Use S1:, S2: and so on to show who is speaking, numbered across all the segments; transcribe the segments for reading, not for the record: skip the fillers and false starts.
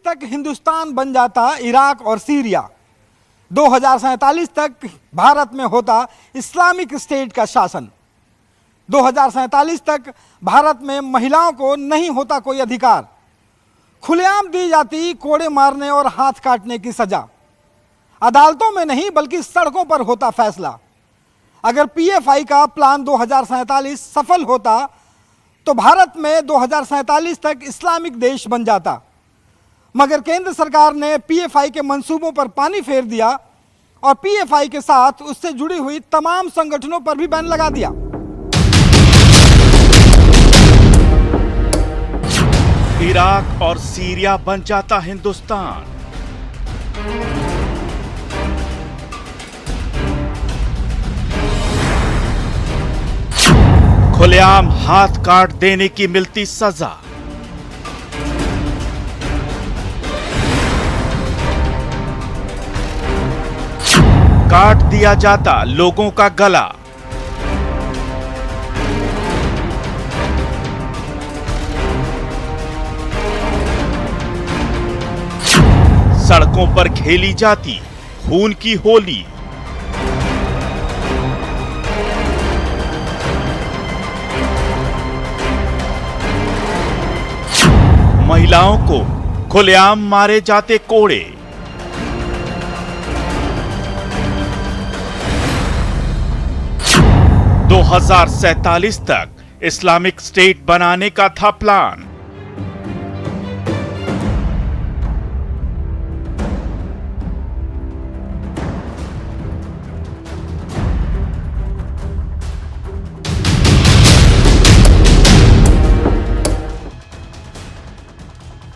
S1: तक हिंदुस्तान बन जाता इराक और सीरिया। 2047 तक भारत में होता इस्लामिक स्टेट का शासन। 2047 तक भारत में महिलाओं को नहीं होता कोई अधिकार। खुलेआम दी जाती कोड़े मारने और हाथ काटने की सजा। अदालतों में नहीं बल्कि सड़कों पर होता फैसला। अगर पीएफआई का प्लान 2047 सफल होता तो भारत में 2047 तक इस्लामिक देश बन जाता। मगर केंद्र सरकार ने पीएफआई के मंसूबों पर पानी फेर दिया और पीएफआई के साथ उससे जुड़ी हुई तमाम संगठनों पर भी बैन लगा दिया।
S2: इराक और सीरिया बन जाता हिंदुस्तान। खुलेआम हाथ काट देने की मिलती सजा। काट दिया जाता लोगों का गला। सड़कों पर खेली जाती खून की होली। महिलाओं को खुलेआम मारे जाते कोड़े। - 2047 तक इस्लामिक स्टेट बनाने का था प्लान।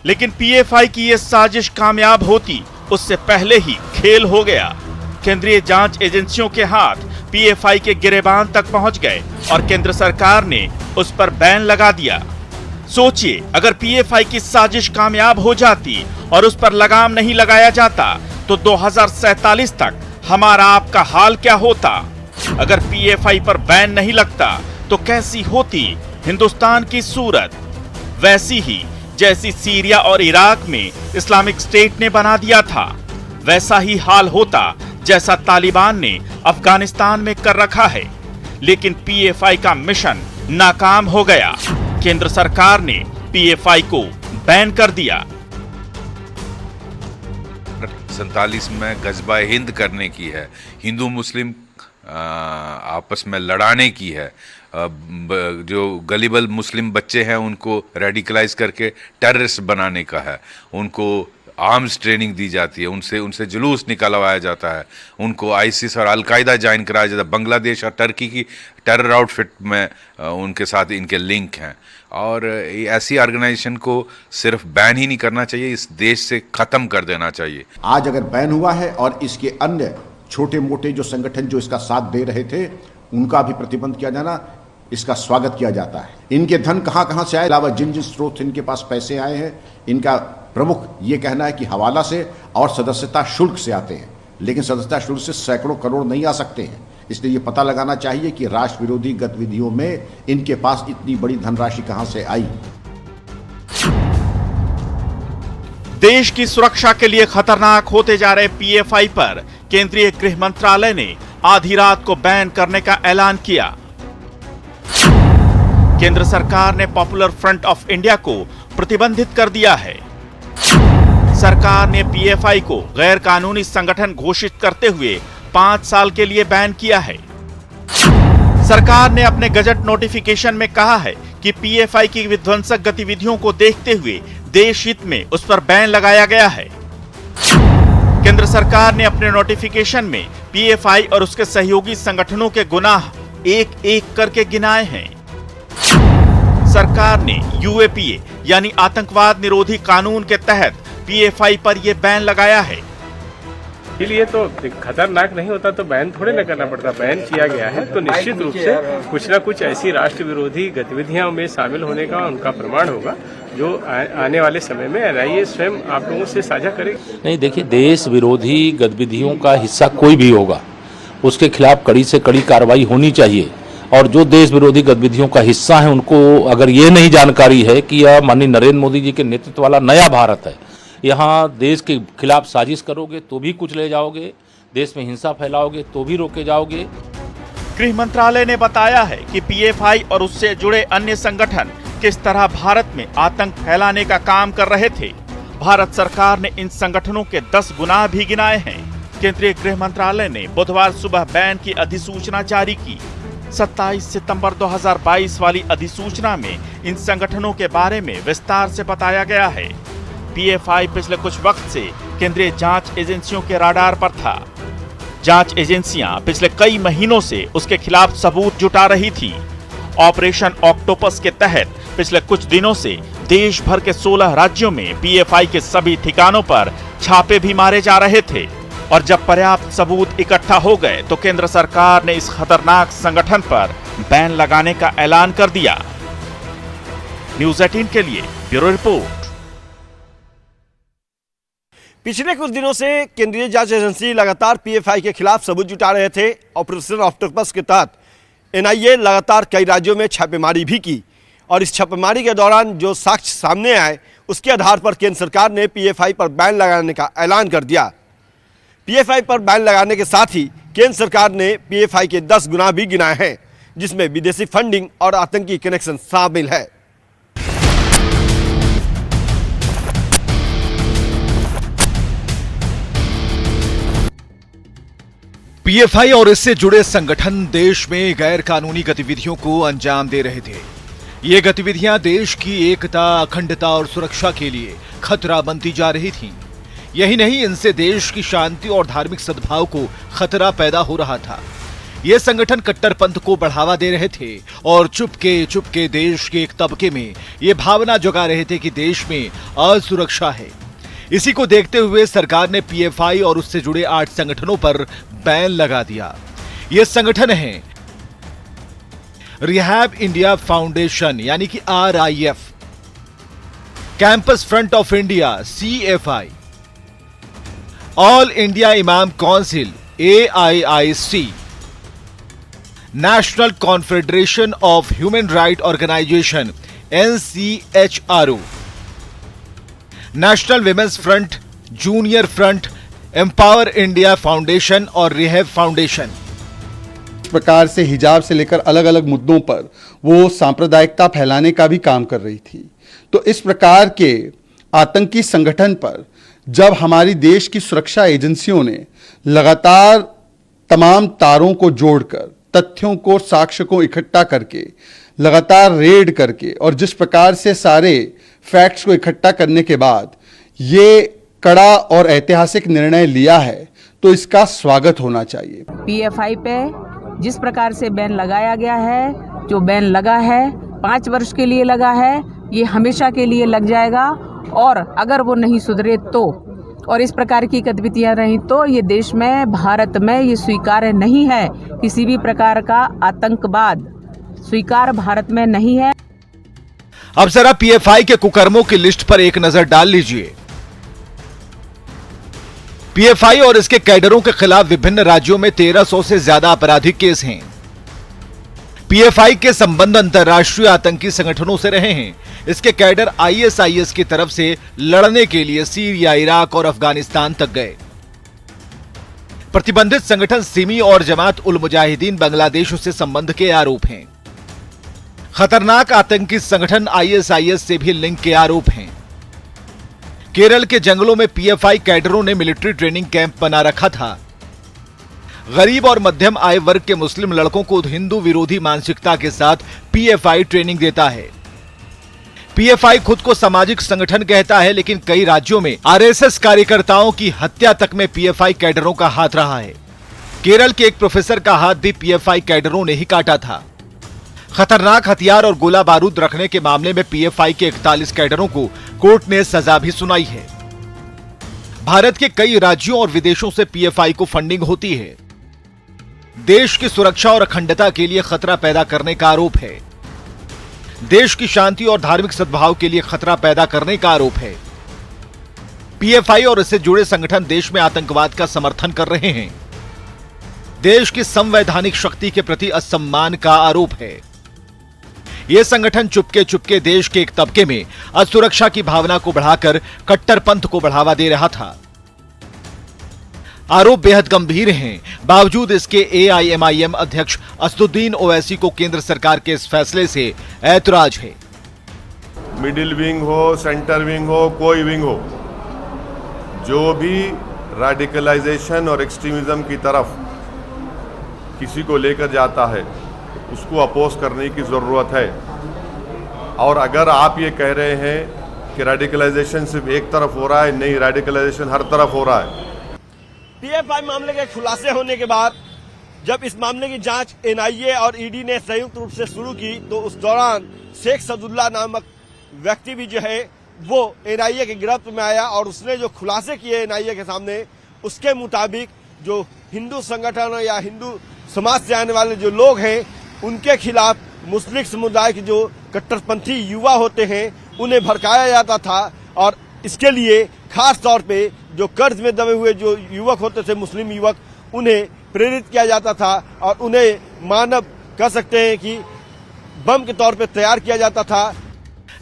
S2: लेकिन पीएफआई की यह साजिश कामयाब होती उससे पहले ही खेल हो गया। केंद्रीय जांच एजेंसियों के हाथ पीएफआई के गिरेबान तक पहुंच गए और केंद्र सरकार ने उस पर बैन लगा दिया। सोचिए, अगर पीएफआई की साजिश कामयाब हो जाती और उस पर लगाम नहीं लगाया जाता तो 2047 तक हमारा आपका हाल क्या होता। अगर पीएफआई पर बैन नहीं लगता तो कैसी होती हिंदुस्तान की सूरत। वैसी ही जैसी सीरिया और इराक में इस्लामिक स्टेट ने बना दिया था, वैसा ही हाल होता जैसा तालिबान ने अफगानिस्तान में कर रखा है। लेकिन पीएफआई का मिशन नाकाम हो गया। केंद्र सरकार ने पीएफआई को बैन कर दिया।
S3: 47 में गजबा हिंद करने की है, हिंदू मुस्लिम आपस में लड़ाने की है। जो गलीबल मुस्लिम बच्चे हैं उनको रेडिकलाइज करके टेररिस्ट बनाने का है। उनको आर्म्स ट्रेनिंग दी जाती है, उनसे जुलूस निकलवाया जाता है, उनको आईसिस और अलकायदा ज्वाइन कराया जाता है। बांग्लादेश और टर्की की टेरर आउटफिट में उनके साथ इनके लिंक हैं। और ऐसी ऑर्गेनाइजेशन को सिर्फ बैन ही नहीं करना चाहिए, इस देश से ख़त्म कर देना चाहिए।
S4: आज अगर बैन हुआ है और इसके अन्य छोटे मोटे जो संगठन जो इसका साथ दे रहे थे उनका भी प्रतिबंध किया जाना, इसका स्वागत किया जाता है। इनके धन कहां कहां से आए, अलावा जिन जिन स्रोत इनके पास पैसे आए हैं, इनका प्रमुख ये कहना है कि हवाला से और सदस्यता शुल्क से आते हैं। लेकिन सदस्यता शुल्क से सैकड़ों करोड़ नहीं आ सकते हैं। इसलिए ये पता लगाना चाहिए कि राष्ट्र विरोधी गतिविधियों में इनके पास इतनी बड़ी धनराशि कहां से आई।
S2: देश की सुरक्षा के लिए खतरनाक होते जा रहे पीएफआई पर केंद्रीय गृह मंत्रालय ने आधी रात को बैन करने का ऐलान किया। केंद्र सरकार ने पॉपुलर फ्रंट ऑफ इंडिया को प्रतिबंधित कर दिया है। सरकार ने पीएफआई को गैर कानूनी संगठन घोषित करते हुए 5 साल के लिए बैन किया है। सरकार ने अपने गजट नोटिफिकेशन में कहा है कि पीएफआई की विध्वंसक गतिविधियों को देखते हुए देश हित में उस पर बैन लगाया गया है। केंद्र सरकार ने अपने नोटिफिकेशन में पीएफआई और उसके सहयोगी संगठनों के गुनाह एक एक करके गिनाए हैं। सरकार ने यूएपीए यानी आतंकवाद निरोधी कानून के तहत पीएफआई पर यह बैन लगाया है।
S5: इसलिए तो खतरनाक नहीं होता तो बैन थोड़े न करना पड़ता। बैन किया गया है तो निश्चित रूप से कुछ न कुछ ऐसी राष्ट्र विरोधी गतिविधियों में शामिल होने का उनका प्रमाण होगा जो आने वाले समय में एनआईए स्वयं आप लोगों से साझा करेगी।
S6: नहीं, देखिए, देश विरोधी गतिविधियों का हिस्सा कोई भी होगा उसके खिलाफ कड़ी से कड़ी कार्रवाई होनी चाहिए। और जो देश विरोधी गतिविधियों का हिस्सा है उनको अगर ये नहीं जानकारी है कि यह माननीय नरेंद्र मोदी जी के नेतृत्व वाला नया भारत है, यहाँ देश के खिलाफ साजिश करोगे तो भी कुछ ले जाओगे, देश में हिंसा फैलाओगे तो भी रोके जाओगे।
S2: गृह मंत्रालय ने बताया है कि पीएफआई और उससे जुड़े अन्य संगठन किस तरह भारत में आतंक फैलाने का काम कर रहे थे। भारत सरकार ने इन संगठनों के 10 गुनाह भी गिनाए हैं। केंद्रीय गृह मंत्रालय ने बुधवार सुबह बैन की अधिसूचना जारी की। 27 सितंबर 2022 वाली अधिसूचना में इन संगठनों के बारे में विस्तार से बताया गया है। पीएफआई पिछले कुछ वक्त से केंद्रीय जांच एजेंसियों के राडार पर था। जांच एजेंसियां पिछले कई महीनों से उसके खिलाफ सबूत जुटा रही थी। ऑपरेशन ऑक्टोपस के तहत पिछले कुछ दिनों से देश भर के 16 राज्यों में पीएफआई के सभी ठिकानों पर छापे भी मारे जा रहे थे और जब पर्याप्त सबूत इकट्ठा हो गए तो केंद्र सरकार ने इस खतरनाक संगठन पर बैन लगाने का ऐलान कर दिया। न्यूज़ 18 के लिए ब्यूरो रिपोर्ट।
S7: पिछले कुछ दिनों से केंद्रीय जांच एजेंसी लगातार पीएफआई के खिलाफ सबूत जुटा रहे थे। ऑपरेशन ऑक्टोपस के तहत एनआईए लगातार कई राज्यों में छापेमारी भी की और इस छापेमारी के दौरान जो साक्ष्य सामने आए उसके आधार पर केंद्र सरकार ने पीएफआई पर बैन लगाने का ऐलान कर दिया। पीएफआई पर बैन लगाने के साथ ही केंद्र सरकार ने पीएफआई के 10 गुनाह भी गिनाए हैं, जिसमें विदेशी फंडिंग और आतंकी कनेक्शन शामिल है।
S8: पीएफआई और इससे जुड़े संगठन देश में गैर कानूनी गतिविधियों को अंजाम दे रहे थे। ये गतिविधियां देश की एकता, अखंडता और सुरक्षा के लिए खतरा बनती जा रही थीं। यही नहीं, इनसे देश की शांति और धार्मिक सद्भाव को खतरा पैदा हो रहा था। ये संगठन कट्टरपंथ को बढ़ावा दे रहे थे और चुपके देश के एक तबके में ये भावना जगा रहे थे कि देश में असुरक्षा है। इसी को देखते हुए सरकार ने पीएफआई और उससे जुड़े 8 संगठनों पर बैन लगा दिया। ये संगठन हैं रिहैब इंडिया फाउंडेशन यानी कि RIF, campus front of India CFI, all India imam council AIIC, national confederation of human right organization NCHRO, national women's front, junior front, empower India foundation और रिहैब फाउंडेशन।
S9: इस प्रकार से हिजाब से लेकर अलग अलग मुद्दों पर वो सांप्रदायिकता फैलाने का भी काम कर रही थी। तो इस प्रकार के आतंकी संगठन पर जब हमारी देश की सुरक्षा एजेंसियों ने लगातार तमाम तारों को जोड़कर, तथ्यों को, साक्ष्य को इकट्ठा करके, लगातार रेड करके और जिस प्रकार से सारे फैक्ट्स को इकट्ठा करने के बाद ये कड़ा और ऐतिहासिक निर्णय लिया है, तो इसका स्वागत होना चाहिए।
S10: पीएफआई पे जिस प्रकार से बैन लगाया गया है, जो बैन लगा है 5 वर्ष के लिए लगा है, ये हमेशा के लिए लग जाएगा और अगर वो नहीं सुधरे तो और इस प्रकार की गतिविधियां रही तो ये देश में, भारत में ये स्वीकार्य नहीं है। किसी भी प्रकार का आतंकवाद स्वीकार भारत में नहीं है।
S8: अब जरा पीएफआई के कुकर्मों की लिस्ट पर एक नजर डाल लीजिए। पीएफआई और इसके कैडरों के खिलाफ विभिन्न राज्यों में 1300 से ज्यादा आपराधिक केस हैं। पीएफआई के संबंध अंतर्राष्ट्रीय आतंकी संगठनों से रहे हैं। इसके कैडर ISIS की तरफ से लड़ने के लिए सीरिया, इराक और अफगानिस्तान तक गए। प्रतिबंधित संगठन सिमी और जमात उल मुजाहिदीन बांग्लादेश से संबंध के आरोप हैं। खतरनाक आतंकी संगठन ISIS से भी लिंक के आरोप हैं। केरल के जंगलों में पीएफआई कैडरों ने मिलिट्री ट्रेनिंग कैंप बना रखा था। गरीब और मध्यम आय वर्ग के मुस्लिम लड़कों को हिंदू विरोधी मानसिकता के साथ पीएफआई ट्रेनिंग देता है। पीएफआई खुद को सामाजिक संगठन कहता है, लेकिन कई राज्यों में RSS कार्यकर्ताओं की हत्या तक में पीएफआई कैडरों का हाथ रहा है। केरल के एक प्रोफेसर का हाथ भी पीएफआई कैडरों ने ही काटा था। खतरनाक हथियार और गोला बारूद रखने के मामले में पीएफआई के 41 कैडरों को कोर्ट ने सजा भी सुनाई है। भारत के कई राज्यों और विदेशों से पीएफआई को फंडिंग होती है। देश की सुरक्षा और अखंडता के लिए खतरा पैदा करने का आरोप है। देश की शांति और धार्मिक सद्भाव के लिए खतरा पैदा करने का आरोप है। पीएफआई और इससे जुड़े संगठन देश में आतंकवाद का समर्थन कर रहे हैं। देश की संवैधानिक शक्ति के प्रति असम्मान का आरोप है। ये संगठन चुपके चुपके देश के एक तबके में असुरक्षा की भावना को बढ़ाकर कट्टरपंथ को बढ़ावा दे रहा था। आरोप बेहद गंभीर हैं, बावजूद इसके एआईएमआईएम अध्यक्ष असदुद्दीन ओवैसी को केंद्र सरकार के इस फैसले से ऐतराज है।
S11: मिडिल विंग हो, सेंटर विंग हो, कोई विंग हो, जो भी रेडिकलाइजेशन और एक्सट्रीमिज्म की तरफ किसी को लेकर जाता है उसको अपोज करने की ज़रूरत है। और अगर आप ये कह रहे हैं कि रेडिकलाइजेशन सिर्फ एक तरफ हो रहा है, नहीं, रेडिकलाइजेशन हर तरफ हो रहा है।
S7: पीएफआई मामले के खुलासे होने के बाद जब इस मामले की जांच एनआईए और ईडी ने संयुक्त रूप से शुरू की तो उस दौरान शेख सदुल्ला नामक व्यक्ति भी जो है वो एनआईए के गिरफ्त में आया और उसने जो खुलासे किए एनआईए के सामने, उसके मुताबिक जो हिंदू संगठन या हिंदू समाज से आने वाले जो लोग हैं उनके खिलाफ मुस्लिम समुदाय के जो कट्टरपंथी युवा होते हैं उन्हें भड़काया जाता था और इसके लिए खास तौर पे जो कर्ज में दबे हुए जो युवक होते थे, मुस्लिम युवक, उन्हें प्रेरित किया जाता था और उन्हें मानव कह सकते हैं कि बम के तौर पे तैयार किया जाता था।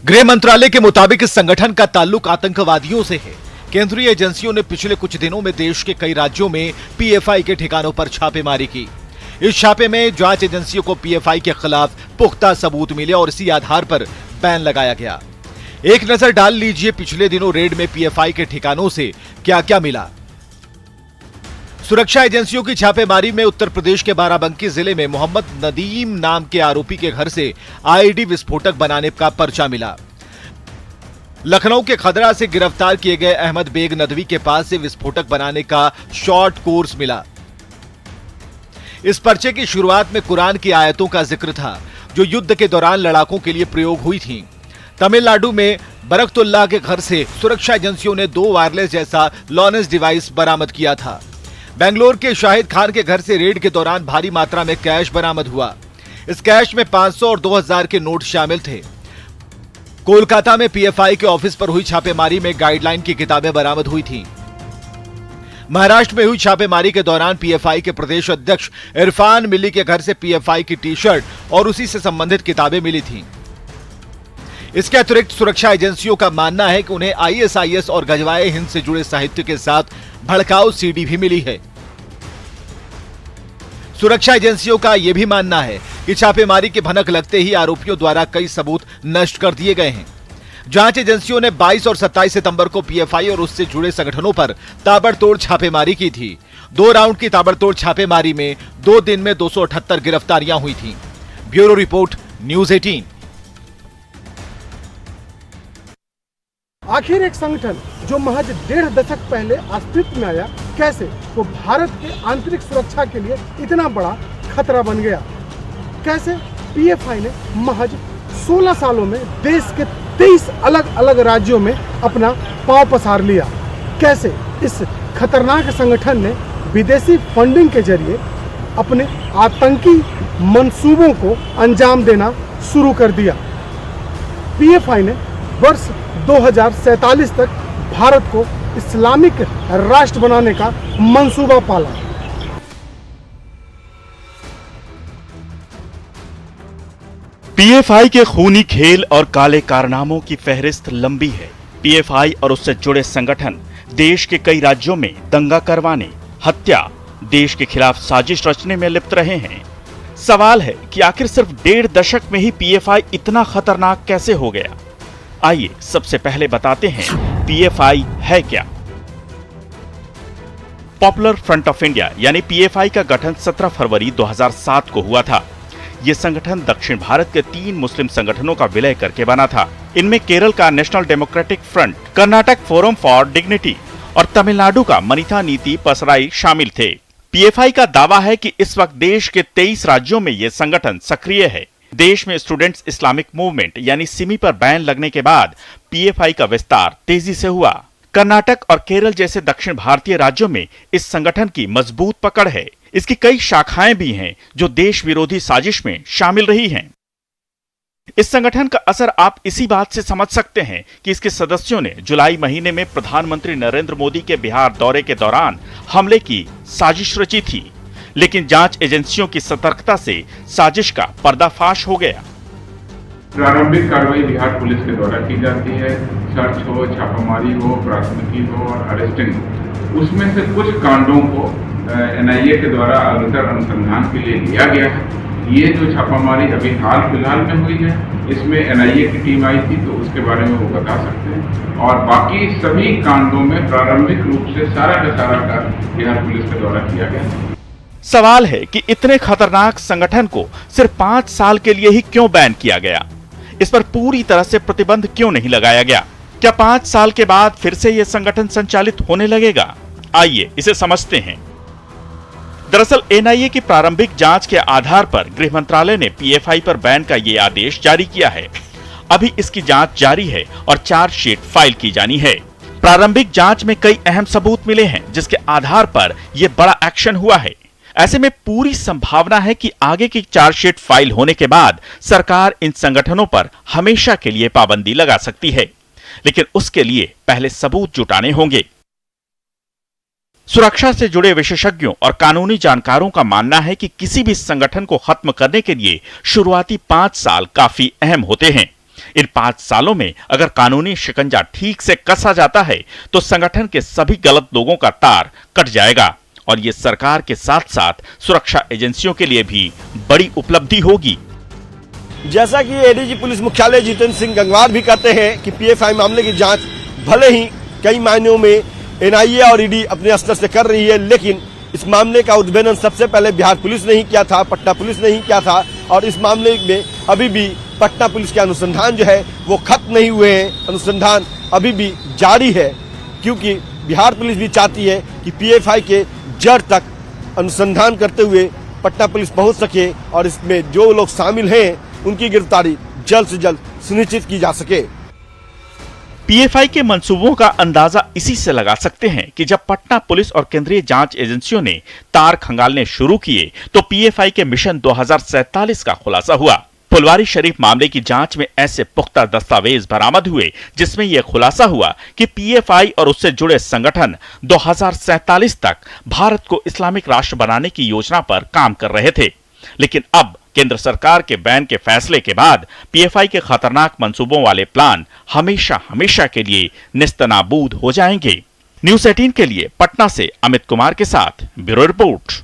S8: गृह मंत्रालय के मुताबिक इस संगठन का ताल्लुक आतंकवादियों से है। केंद्रीय एजेंसियों ने पिछले कुछ दिनों में देश के कई राज्यों में पीएफआई के ठिकानों पर छापेमारी की। इस छापे में जांच एजेंसियों को पीएफआई के खिलाफ पुख्ता सबूत मिले और इसी आधार पर बैन लगाया गया। एक नजर डाल लीजिए पिछले दिनों रेड में पीएफआई के ठिकानों से क्या क्या मिला। सुरक्षा एजेंसियों की छापेमारी में उत्तर प्रदेश के बाराबंकी जिले में मोहम्मद नदीम नाम के आरोपी के घर से आईईडी विस्फोटक बनाने का पर्चा मिला। लखनऊ के खदरा से गिरफ्तार किए गए अहमद बेग नदवी के पास से विस्फोटक बनाने का शॉर्ट कोर्स मिला। इस पर्चे की शुरुआत में कुरान की आयतों का जिक्र था जो युद्ध के दौरान लड़ाकों के लिए प्रयोग हुई थीं। तमिलनाडु में बरकतुल्लाह के घर से सुरक्षा एजेंसियों ने 2 वायरलेस जैसा लॉन्च डिवाइस बरामद किया था। बेंगलोर के शाहिद खान के घर से रेड के दौरान भारी मात्रा में कैश बरामद हुआ। इस कैश में 500 और 2000 के नोट शामिल थे। कोलकाता में पीएफआई के ऑफिस पर हुई छापेमारी में गाइडलाइन की किताबें बरामद हुई थीं। महाराष्ट्र में हुई छापेमारी के दौरान पीएफआई के प्रदेश अध्यक्ष इरफान मिली के घर से पीएफआई की टी-शर्ट और उसी से संबंधित किताबें मिली थीं। इसके अतिरिक्त सुरक्षा एजेंसियों का मानना है कि उन्हें आईएसआईएस और गजवाए हिंद से जुड़े साहित्य के साथ भड़काऊ सीडी भी मिली है। सुरक्षा एजेंसियों का यह भी मानना है कि छापेमारी की भनक लगते ही आरोपियों द्वारा कई सबूत नष्ट कर दिए गए हैं। जांच एजेंसियों ने 22 और 27 सितंबर को पीएफआई और उससे जुड़े संगठनों पर ताबड़तोड़ छापेमारी की थी। 2 राउंड की ताबड़तोड़ छापेमारी में 2 दिन में 278 गिरफ्तारियां हुई थीं। Bureau report, news 18।
S12: आखिर एक संगठन जो महज 1.5 दशक पहले अस्तित्व में आया, कैसे वो भारत के आंतरिक सुरक्षा के लिए इतना बड़ा खतरा बन गया? कैसे पीएफआई ने महज 16 सालों में देश के 23 अलग अलग राज्यों में अपना पांव पसार लिया? कैसे इस खतरनाक संगठन ने विदेशी फंडिंग के जरिए अपने आतंकी मंसूबों को अंजाम देना शुरू कर दिया? पीएफआई ने वर्ष 2047 तक भारत को इस्लामिक राष्ट्र बनाने का मंसूबा पाला।
S2: पीएफआई के खूनी खेल और काले कारनामों की फहरिस्त लंबी है। पीएफआई और उससे जुड़े संगठन देश के कई राज्यों में दंगा करवाने, हत्या, देश के खिलाफ साजिश रचने में लिप्त रहे हैं। सवाल है कि आखिर सिर्फ 1.5 दशक में ही पीएफआई इतना खतरनाक कैसे हो गया? आइए सबसे पहले बताते हैं पीएफआई है क्या। पॉपुलर फ्रंट ऑफ इंडिया यानी पीएफआई का गठन 17 फरवरी 2007 को हुआ था। यह संगठन दक्षिण भारत के 3 मुस्लिम संगठनों का विलय करके बना था। इनमें केरल का national democratic front, Karnataka forum for dignity और तमिलनाडु का मनीता नीति पसराई शामिल थे। पीएफआई का दावा है कि इस वक्त देश के 23 राज्यों में यह संगठन सक्रिय है। देश में स्टूडेंट्स इस्लामिक मूवमेंट यानी सिमी पर बैन लगने के बाद पीएफआई का विस्तार तेजी से हुआ। कर्नाटक और केरल जैसे दक्षिण भारतीय राज्यों में इस संगठन की मजबूत पकड़ है। इसकी कई शाखाएं भी हैं जो देश विरोधी साजिश में शामिल रही हैं। इस संगठन का असर आप इसी बात से समझ सकते हैं कि इसके सदस्यों ने जुलाई महीने में प्रधानमंत्री नरेंद्र मोदी के बिहार दौरे के दौरान हमले की साजिश रची थी, लेकिन जांच एजेंसियों की सतर्कता से साजिश का पर्दाफाश हो गया।
S13: प्रारंभिक कार्रवाई बिहार पुलिस के द्वारा की जाती है। सर्च हो, छापामारी हो, प्राथमिकी हो और अरेस्टिंग हो। उसमें से कुछ कांडों को एनआईए के द्वारा अग्रतर अनुसंधान के लिए लिया गया है। ये जो छापामारी अभी हाल फिलहाल में हुई है, इसमें एनआईए की टीम आई थी, तो उसके बारे में वो बता सकते हैं। और बाकी सभी कांडों में प्रारंभिक रूप से सारा का सारा कार्य बिहार पुलिस के द्वारा किया गया है।
S2: सवाल है कि इतने खतरनाक संगठन को सिर्फ 5 साल के लिए ही क्यों बैन किया गया? इस पर पूरी तरह से प्रतिबंध क्यों नहीं लगाया गया? क्या 5 साल के बाद फिर से यह संगठन संचालित होने लगेगा? आइए इसे समझते हैं। दरअसल एनआईए की प्रारंभिक जांच के आधार पर गृह मंत्रालय ने पीएफआई पर बैन का ये आदेश जारी किया है। अभी इसकी जांच जारी है और चार्जशीट फाइल की जानी है। प्रारंभिक जांच में कई अहम सबूत मिले हैं, जिसके आधार पर यह बड़ा एक्शन हुआ है। ऐसे में पूरी संभावना है कि आगे की चार्जशीट फाइल होने के बाद सरकार इन संगठनों पर हमेशा के लिए पाबंदी लगा सकती है, लेकिन उसके लिए पहले सबूत जुटाने होंगे। सुरक्षा से जुड़े विशेषज्ञों और कानूनी जानकारों का मानना है कि किसी भी संगठन को खत्म करने के लिए शुरुआती 5 साल काफी अहम होते हैं। इन 5 सालों में अगर कानूनी शिकंजा ठीक से कसा जाता है तो संगठन के सभी गलत लोगों का तार कट जाएगा और ये सरकार के साथ साथ सुरक्षा एजेंसियों के लिए भी बड़ी उपलब्धि होगी।
S7: जैसा कि एडीजी पुलिस मुख्यालय जितेंद्र सिंह गंगवार भी कहते हैं कि पीएफआई मामले की जांच भले ही कई मायनों में एनआईए और ईडी अपने स्तर से कर रही है, लेकिन इस मामले का उद्भेदन सबसे पहले बिहार पुलिस ने ही किया था, पटना पुलिस ने ही किया था। और इस मामले में अभी भी पटना पुलिस के अनुसंधान जो है वो खत्म नहीं हुए हैं, अनुसंधान अभी भी जारी है, क्योंकि बिहार पुलिस भी चाहती है कि पीएफआई के जड़ तक अनुसंधान करते हुए पटना पुलिस पहुंच सके और इसमें जो लोग शामिल हैं उनकी गिरफ्तारी जल्द से जल्द सुनिश्चित की जा सके।
S2: पीएफआई के मंसूबों का अंदाजा इसी से लगा सकते हैं कि जब पटना पुलिस और केंद्रीय जांच एजेंसियों ने तार खंगालने शुरू किए तो पीएफआई के मिशन 2047 का खुलासा हुआ। फुलवारी शरीफ मामले की जांच में ऐसे पुख्ता दस्तावेज बरामद हुए जिसमें यह खुलासा हुआ कि पीएफआई और उससे जुड़े संगठन 2047 तक भारत को इस्लामिक राष्ट्र बनाने की योजना पर काम कर रहे थे। लेकिन अब केंद्र सरकार के बैन के फैसले के बाद पीएफआई के खतरनाक मंसूबों वाले प्लान हमेशा हमेशा के लिए नेस्तनाबूद हो जाएंगे। न्यूज़ 18 के लिए पटना से अमित कुमार के साथ ब्यूरो रिपोर्ट।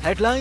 S8: हेडलाइंस